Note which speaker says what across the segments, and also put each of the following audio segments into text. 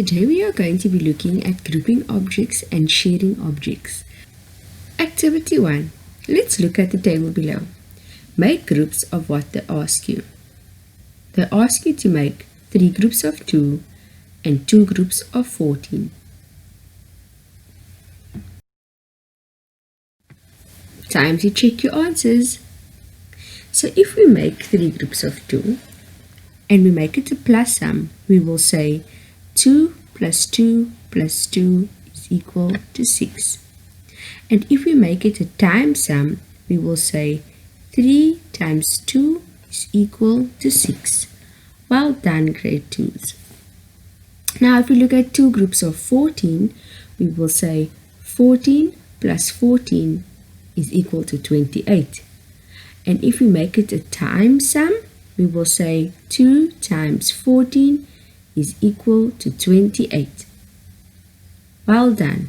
Speaker 1: Today we are going to be looking at grouping objects and sharing objects. Activity 1. Let's look at the table below. Make groups of what they ask you. They ask you to make 3 groups of 2 and 2 groups of 14. Time to check your answers. So if we make 3 groups of 2 and we make it a plus sum, we will say 2 plus 2 plus 2 is equal to 6. And if we make it a time sum, we will say 3 times 2 is equal to 6. Well done, grade 2s. Now if we look at 2 groups of 14, we will say 14 plus 14 is equal to 28. And if we make it a time sum, we will say 2 times 14 is equal to 28. Well done.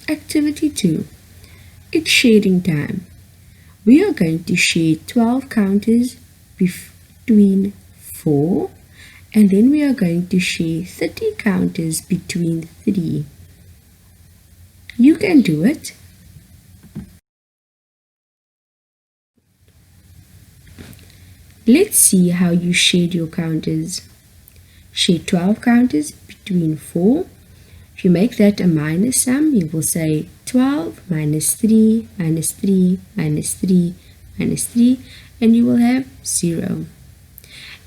Speaker 1: Activity 2. It's sharing time. We are going to share 12 counters between 4, and then we are going to share 30 counters between 3. You can do it. Let's see how you shared your counters. Share 12 counters between 4. If you make that a minus sum, you will say 12 minus 3 minus 3 minus 3 minus 3, and you will have 0.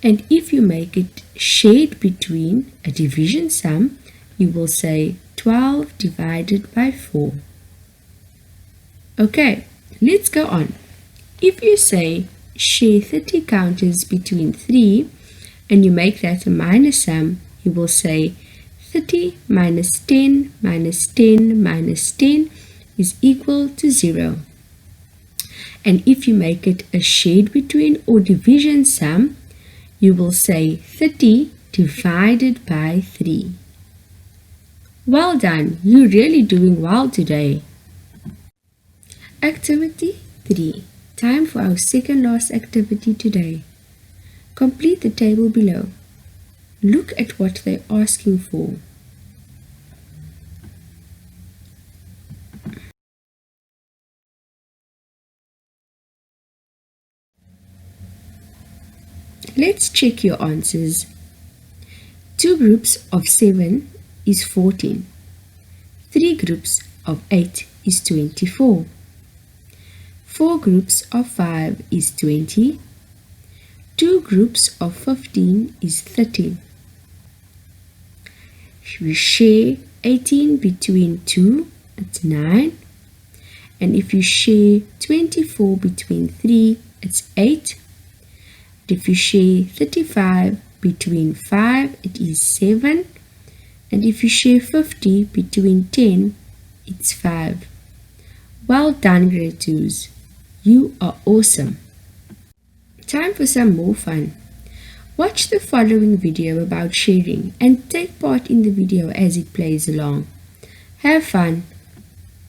Speaker 1: And if you make it shared between a division sum, you will say 12 divided by 4. Okay, let's go on. If you say share 30 counters between 3 and you make that a minus sum, you will say 30 minus 10 minus 10 minus 10 is equal to 0. And if you make it a shared between or division sum, you will say 30 divided by 3. Well done, you're really doing well today. Activity 3. Time for our second last activity today. Complete the table below. Look at what they're asking for. Let's check your answers. 2 groups of 7 is 14. 3 groups of 8 is 24. 4 groups of 5 is 20. 2 groups of 15 is 30. If we share 18 between 2, it's 9. And if you share 24 between 3, it's 8. If you share 35 between 5, it is 7. And if you share 50 between 10, it's 5. Well done, grade 2s. You are awesome. Time for some more fun. Watch the following video about sharing and take part in the video as it plays along. Have fun.